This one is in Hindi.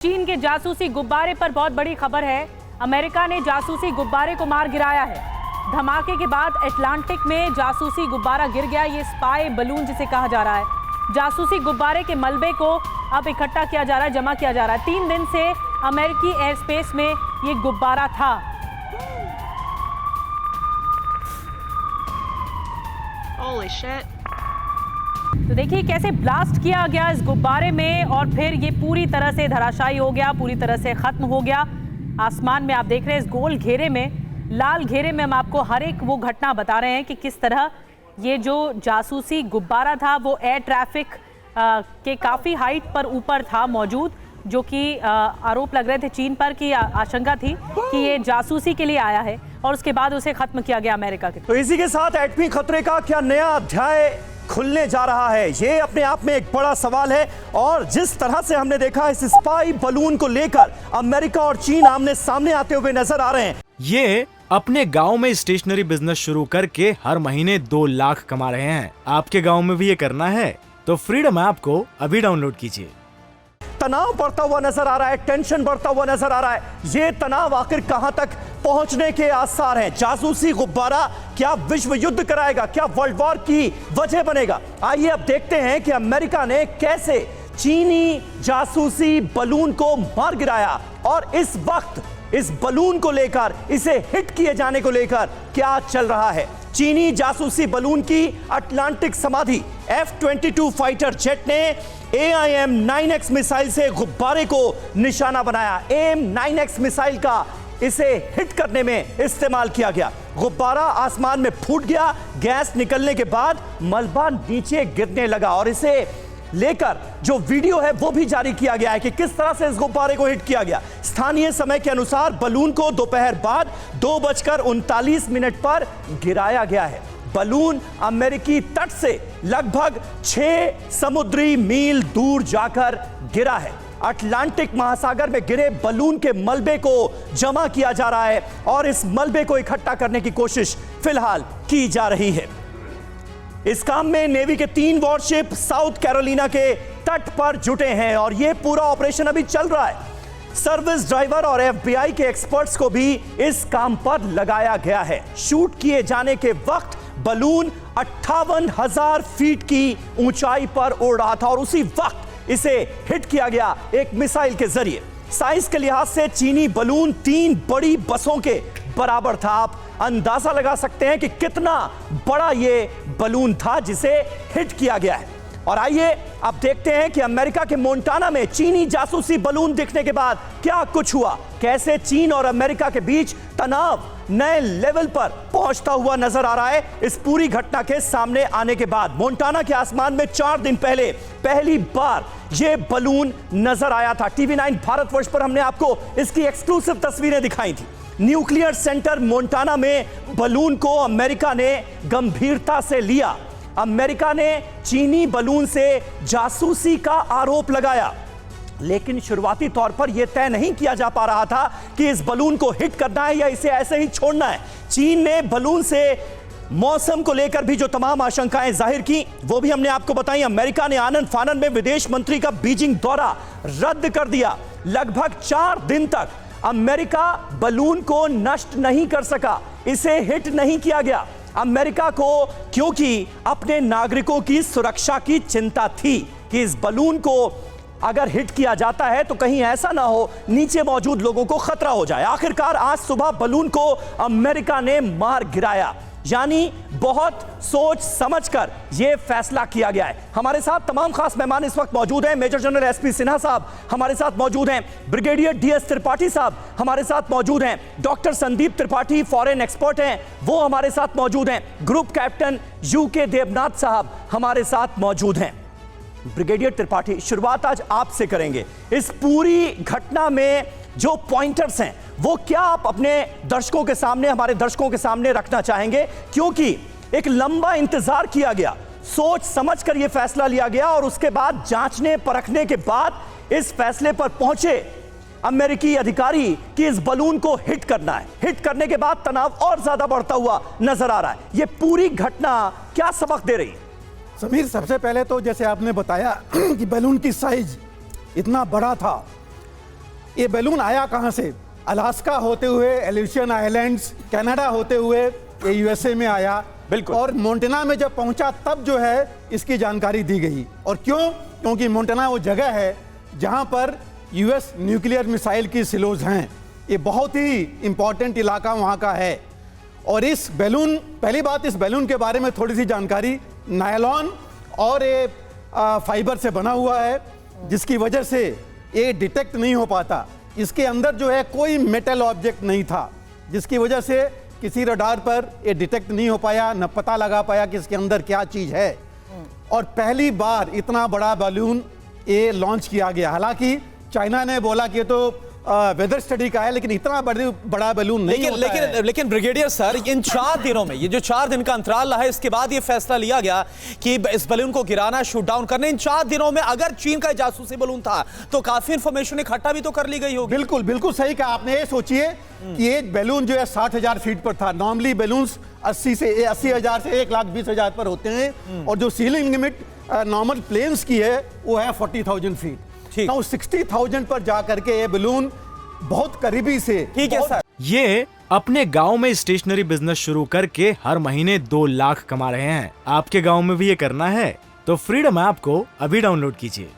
चीन के जासूसी गुब्बारे पर बहुत बड़ी खबर है। अमेरिका ने जासूसी गुब्बारे को मार गिराया है। धमाके के बाद अटलांटिक में जासूसी गुब्बारा गिर गया। ये स्पाई बलून जिसे कहा जा रहा है। जासूसी गुब्बारे के मलबे को अब इकट्ठा किया जा रहा है, जमा किया जा रहा है। 3 दिन से अमेरिकी एयर स्पेस में ये गुब्बारा था। Holy shit. तो देखिए कैसे ब्लास्ट किया गया इस गुब्बारे में और फिर ये पूरी तरह से धराशायी हो गया, पूरी तरह से खत्म हो गया। आसमान में आप देख रहे हैं इस गोल घेरे में, लाल घेरे में हम आपको हर एक वो घटना बता रहे हैं कि किस तरह ये जो जासूसी गुब्बारा था वो एयर ट्रैफिक के काफ़ी हाइट पर ऊपर था मौजूद, जो कि आरोप लग रहे थे चीन पर कि आशंका थी कि ये जासूसी के लिए आया है और उसके बाद उसे खत्म किया गया अमेरिका के। तो इसी के साथ एटमी खतरे का क्या नया अध्याय खुलने जा रहा है, ये अपने आप में एक बड़ा सवाल है। और जिस तरह से हमने देखा इस स्पाई बलून को लेकर अमेरिका और चीन आमने सामने आते हुए नजर आ रहे हैं। ये अपने गांव में स्टेशनरी बिजनेस शुरू करके हर महीने 2 लाख कमा रहे हैं। आपके गांव में भी ये करना है तो फ्रीडम ऐप को अभी डाउनलोड कीजिए। तनाव बढ़ता हुआ नजर आ रहा है, टेंशन बढ़ता हुआ नजर आ रहा है। ये तनाव आखिर कहां तक पहुंचने के आसार हैं? जासूसी गुब्बारा क्या विश्व युद्ध कराएगा, क्या वर्ल्ड वॉर की वजह बनेगा? आइए अब देखते हैं कि अमेरिका ने कैसे चीनी जासूसी बलून को मार गिराया और इस वक्त इस बलून को लेकर, इसे हिट किए जाने को लेकर क्या चल रहा है। चीनी जासूसी बलून की अटलांटिक समाधि F-22 फाइटर जेट ने AIM-9X मिसाइल से गुब्बारे को निशाना बनाया। AIM-9X मिसाइल का इसे हिट करने में इस्तेमाल किया गया। गुब्बारा आसमान में फूट गया, गैस निकलने के बाद मलबा नीचे गिरने लगा और इसे लेकर जो वीडियो है वो भी जारी किया गया है कि किस तरह से इस गुब्बारे को हिट किया गया। स्थानीय समय के अनुसार बलून को दोपहर बाद 2:39 पर गिराया गया है। बलून अमेरिकी तट से लगभग 6 समुद्री मील दूर जाकर गिरा है। अटलांटिक महासागर में गिरे बलून के मलबे को जमा किया जा रहा है और इस मलबे को इकट्ठा करने की कोशिश फिलहाल की जा रही है। इस काम में नेवी के 3 वॉरशिप साउथ कैरोलिना के तट पर जुटे हैं और यह पूरा ऑपरेशन अभी चल रहा है। सर्विस ड्राइवर और FBI के एक्सपर्ट्स को भी इस काम पर लगाया गया है। शूट किए जाने के वक्त बलून 58,000 फीट की ऊंचाई पर उड़ रहा था और उसी वक्त इसे हिट किया गया एक मिसाइल के जरिए। साइज के लिहाज से चीनी बलून 3 बड़ी बसों के बराबर था। आप अंदाजा लगा सकते हैं कि कितना बड़ा ये बलून था जिसे हिट किया गया है। और आइए अब देखते हैं कि अमेरिका के मोंटाना में चीनी जासूसी बलून दिखने के बाद क्या कुछ हुआ, कैसे चीन और अमेरिका के बीच तनाव नए लेवल पर पहुंचता हुआ नजर आ रहा है। इस पूरी घटना के सामने आने के बाद मोंटाना के आसमान में 4 दिन पहले पहली बार यह बलून नजर आया था। TV9 भारतवर्ष पर हमने आपको इसकी एक्सक्लूसिव तस्वीरें दिखाई थी। न्यूक्लियर सेंटर मोंटाना में बलून को अमेरिका ने गंभीरता से लिया। अमेरिका ने चीनी बलून से जासूसी का आरोप लगाया, लेकिन शुरुआती तौर पर यह तय नहीं किया जा पा रहा था कि इस बलून को हिट करना है या इसे ऐसे ही छोड़ना है। चीन ने बलून से मौसम को लेकर भी जो तमाम आशंकाएं जाहिर की वो भी हमने आपको बताई। अमेरिका ने आनन फानन में विदेश मंत्री का बीजिंग दौरा रद्द कर दिया। लगभग 4 दिन तक अमेरिका बलून को नष्ट नहीं कर सका, इसे हिट नहीं किया गया। अमेरिका को क्योंकि अपने नागरिकों की सुरक्षा की चिंता थी कि इस बलून को अगर हिट किया जाता है तो कहीं ऐसा ना हो नीचे मौजूद लोगों को खतरा हो जाए। आखिरकार आज सुबह बलून को अमेरिका ने मार गिराया, यानी बहुत सोच समझकर यह फैसला किया गया है। हमारे साथ तमाम खास मेहमान इस वक्त मौजूद हैं। मेजर जनरल SP सिन्हा साहब हमारे साथ मौजूद हैं, ब्रिगेडियर DS त्रिपाठी साहब हमारे साथ मौजूद हैं, doctor Sandeep Tripathi foreign expert हैं वो हमारे साथ मौजूद हैं, ग्रुप कैप्टन UK देवनाथ साहब हमारे साथ मौजूद हैं। ब्रिगेडियर त्रिपाठी, शुरुआत आज आपसे करेंगे। इस पूरी घटना में जो पॉइंटर्स हैं वो क्या आप अपने दर्शकों के सामने, हमारे दर्शकों के सामने रखना चाहेंगे? क्योंकि एक लंबा इंतजार किया गया, सोच समझकर यह फैसला लिया गया और उसके बाद जांचने परखने के बाद इस फैसले पर पहुंचे अमेरिकी अधिकारी कि इस बलून को हिट करना है। हिट करने के बाद तनाव और ज्यादा बढ़ता हुआ नजर आ रहा है। यह पूरी घटना क्या सबक दे रही है? समीर, सबसे पहले तो जैसे आपने बताया कि बलून की साइज इतना बड़ा था ये बैलून आया कहाँ से? अलास्का होते हुए, एलिशन आइलैंड्स, कनाडा होते हुए ये यूएसए में आया। बिल्कुल। और मोंटेना में जब पहुंचा तब जो है इसकी जानकारी दी गई। और क्यों? क्योंकि मोंटेना वो जगह है जहां पर यूएस न्यूक्लियर मिसाइल की सिलोज हैं। ये बहुत ही इंपॉर्टेंट इलाका वहां का है। और इस बैलून, पहली बात, इस बैलून के बारे में थोड़ी सी जानकारी, नायलॉन और ये फाइबर से बना हुआ है, जिसकी वजह से ये डिटेक्ट नहीं हो पाता। इसके अंदर जो है कोई मेटल ऑब्जेक्ट नहीं था, जिसकी वजह से किसी रडार पर ये डिटेक्ट नहीं हो पाया, न पता लगा पाया कि इसके अंदर क्या चीज है। और पहली बार इतना बड़ा बैलून ये लॉन्च किया गया। हालांकि चाइना ने बोला कि ये तो वेदर स्टडी का है, लेकिन इतना बड़ा बैलून नहीं होता है। लेकिन ब्रिगेडियर सर, इन 4 दिनों में, ये जो 4 दिन का अंतराल रहा है, इसके बाद ये फैसला लिया गया कि इस बैलून को गिराना, शूट डाउन करने। इन 4 दिनों में अगर चीन का जासूसी बैलून था तो काफी इंफॉर्मेशन इकट्ठा भी तो कर ली गई होगी। बिल्कुल बिल्कुल सही कहा आपने। ये सोचिए कि एक बैलून जो है 60,000 फीट पर था। नॉर्मली बैलून्स 80,000 से 1,20,000 पर होते हैं, और जो सीलिंग लिमिट नॉर्मल प्लेन्स की है वो है 40,000 फीट। तो 60,000 पर जाकर के ये बैलून बहुत करीबी से, ठीक है सर। ये अपने गांव में स्टेशनरी बिजनेस शुरू करके हर महीने 2 लाख कमा रहे हैं। आपके गांव में भी ये करना है तो फ्रीडम ऐप को अभी डाउनलोड कीजिए।